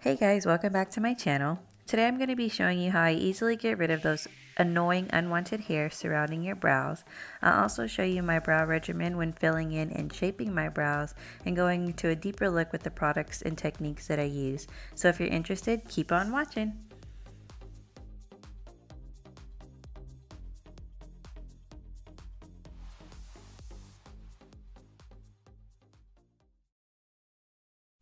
Hey guys, welcome back to my channel. Today I'm going to be showing you how I easily get rid of those annoying unwanted hairs surrounding your brows. I'll also show you my brow regimen when filling in and shaping my brows and going into a deeper look with the products and techniques that I use. So if you're interested, keep on watching.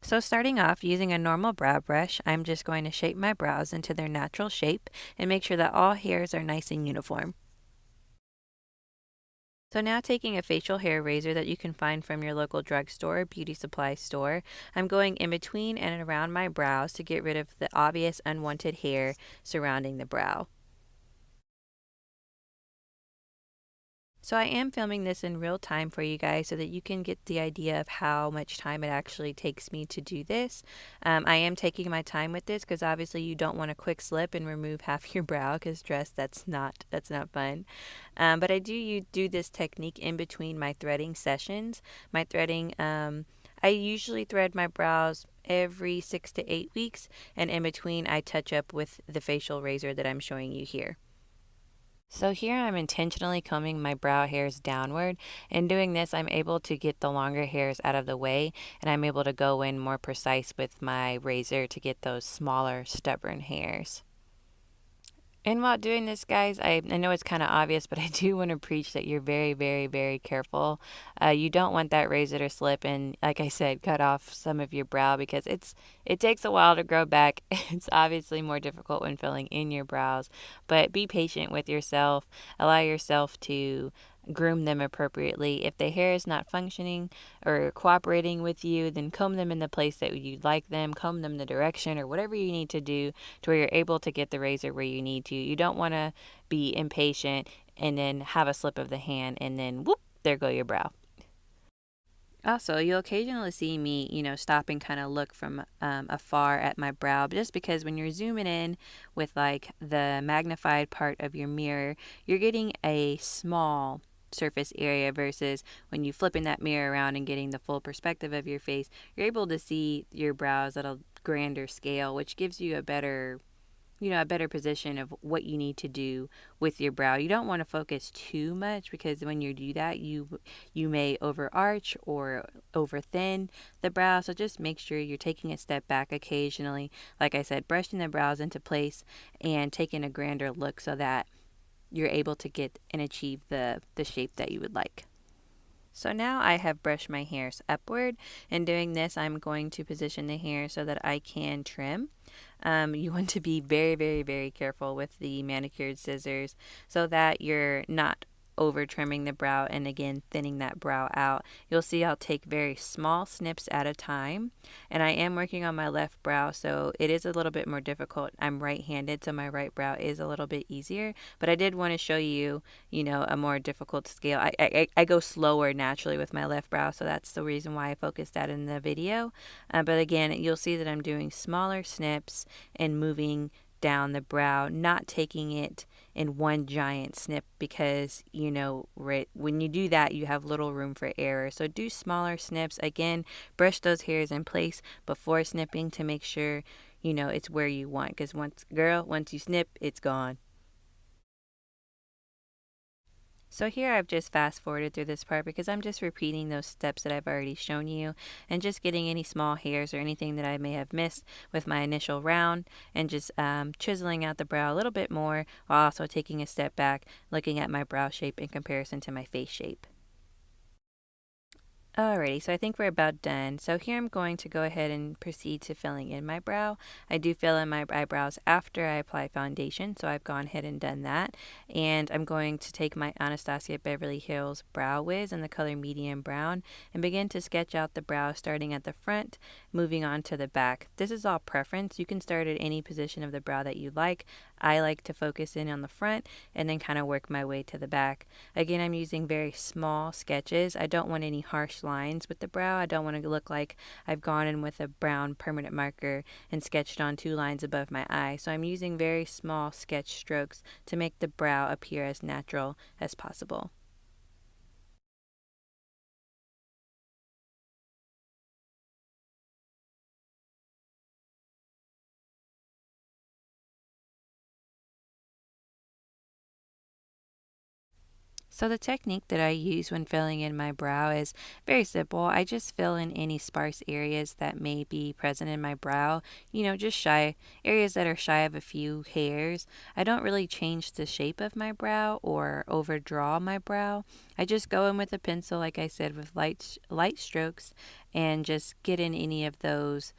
So starting off using a normal brow brush, I'm just going to shape my brows into their natural shape and make sure that all hairs are nice and uniform. So now taking a facial hair razor that you can find from your local drugstore or beauty supply store, I'm going in between and around my brows to get rid of the obvious unwanted hair surrounding the brow. So I am filming this in real time for you guys so that you can get the idea of how much time it actually takes me to do this. I am taking my time with this because obviously you don't want a quick slip and remove half your brow because that's not fun. But I do this technique in between my threading sessions. My threading, I usually thread my brows every 6 to 8 weeks, and in between I touch up with the facial razor that I'm showing you here. So here I'm intentionally combing my brow hairs downward, and doing this I'm able to get the longer hairs out of the way, and I'm able to go in more precise with my razor to get those smaller stubborn hairs. And while doing this, guys, I know it's kind of obvious, but I do want to preach that you're very, very, very careful. You don't want that razor to slip and, like I said, cut off some of your brow because it takes a while to grow back. It's obviously more difficult when filling in your brows, but be patient with yourself. Allow yourself to groom them appropriately. If the hair is not functioning or cooperating with you, then comb them in the place that you'd like them, comb them the direction or whatever you need to do to where you're able to get the razor where you need to. You don't want to be impatient and then have a slip of the hand and then whoop, there go your brow. Also, you'll occasionally see me, stop and kind of look from afar at my brow, just because when you're zooming in with like the magnified part of your mirror, you're getting a small surface area versus when you flipping that mirror around and getting the full perspective of your face, you're able to see your brows at a grander scale, which gives you a better position of what you need to do with your brow. You don't want to focus too much because when you do that, you may overarch or over thin the brow. So just make sure you're taking a step back occasionally. Like I said, brushing the brows into place and taking a grander look so that you're able to get and achieve the shape that you would like. So now I have brushed my hairs upward, and doing this I'm going to position the hair so that I can trim. You want to be very, very, very careful with the manicured scissors so that you're not over trimming the brow and again thinning that brow out. You'll see I'll take very small snips at a time, and I am working on my left brow, so it is a little bit more difficult. I'm right-handed, so my right brow is a little bit easier, but I did want to show you, a more difficult scale. I go slower naturally with my left brow, so that's the reason why I focused that in the video. But again, you'll see that I'm doing smaller snips and moving down the brow, not taking it in one giant snip because, right, when you do that, you have little room for error. So do smaller snips. Again, brush those hairs in place before snipping to make sure, it's where you want. Because once you snip, it's gone. So here I've just fast forwarded through this part because I'm just repeating those steps that I've already shown you and just getting any small hairs or anything that I may have missed with my initial round, and just chiseling out the brow a little bit more while also taking a step back, looking at my brow shape in comparison to my face shape. Alrighty, so I think we're about done. So here I'm going to go ahead and proceed to filling in my brow. I do fill in my eyebrows after I apply foundation, so I've gone ahead and done that. And I'm going to take my Anastasia Beverly Hills Brow Wiz in the color medium brown and begin to sketch out the brow starting at the front, moving on to the back. This is all preference. You can start at any position of the brow that you like. I like to focus in on the front and then kind of work my way to the back. Again, I'm using very small sketches. I don't want any harsh lines with the brow. I don't want to look like I've gone in with a brown permanent marker and sketched on 2 lines above my eye. So I'm using very small sketch strokes to make the brow appear as natural as possible. So the technique that I use when filling in my brow is very simple. I just fill in any sparse areas that may be present in my brow, just shy areas that are shy of a few hairs. I don't really change the shape of my brow or overdraw my brow. I just go in with a pencil, like I said, with light strokes and just get in any of those,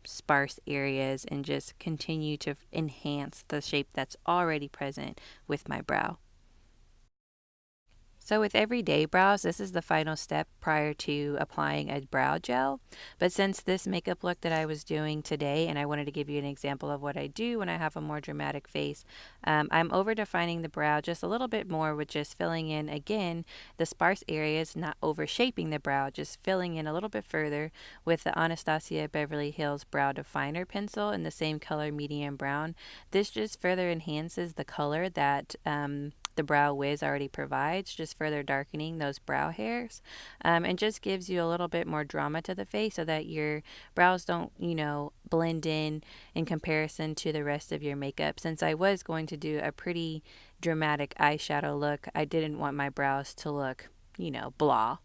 sparse areas and just continue to enhance the shape that's already present with my brow. So with everyday brows, this is the final step prior to applying a brow gel. But since this makeup look that I was doing today, and I wanted to give you an example of what I do when I have a more dramatic face, I'm over defining the brow just a little bit more with just filling in, again, the sparse areas, not over shaping the brow, just filling in a little bit further with the Anastasia Beverly Hills Brow Definer pencil in the same color, medium brown. This just further enhances the color that the Brow Wiz already provides, just further darkening those brow hairs, and just gives you a little bit more drama to the face so that your brows don't, blend in comparison to the rest of your makeup. Since I was going to do a pretty dramatic eyeshadow look, I didn't want my brows to look, blah.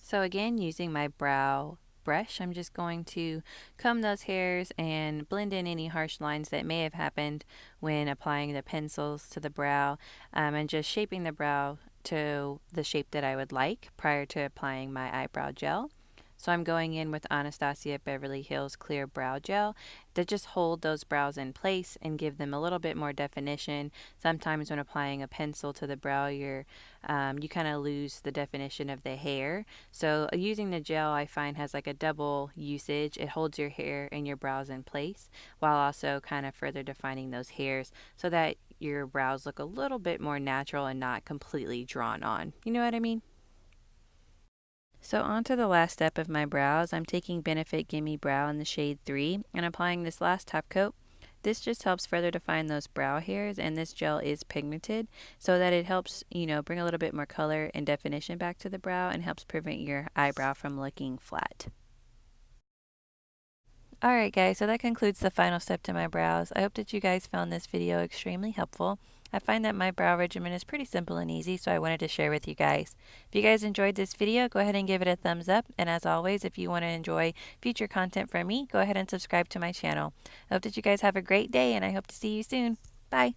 So again, using my brow brush, I'm just going to comb those hairs and blend in any harsh lines that may have happened when applying the pencils to the brow, and just shaping the brow to the shape that I would like prior to applying my eyebrow gel. So I'm going in with Anastasia Beverly Hills Clear Brow Gel to just hold those brows in place and give them a little bit more definition. Sometimes when applying a pencil to the brow, you kind of lose the definition of the hair. So using the gel, I find, has like a double usage. It holds your hair and your brows in place while also kind of further defining those hairs so that your brows look a little bit more natural and not completely drawn on. You know what I mean? So on to the last step of my brows. I'm taking Benefit Gimme Brow in the shade 3 and applying this last top coat. This just helps further define those brow hairs, and this gel is pigmented so that it helps, bring a little bit more color and definition back to the brow and helps prevent your eyebrow from looking flat. Alright guys, so that concludes the final step to my brows. I hope that you guys found this video extremely helpful. I find that my brow regimen is pretty simple and easy, so I wanted to share with you guys. If you guys enjoyed this video, go ahead and give it a thumbs up. And as always, if you want to enjoy future content from me, go ahead and subscribe to my channel. I hope that you guys have a great day, and I hope to see you soon. Bye!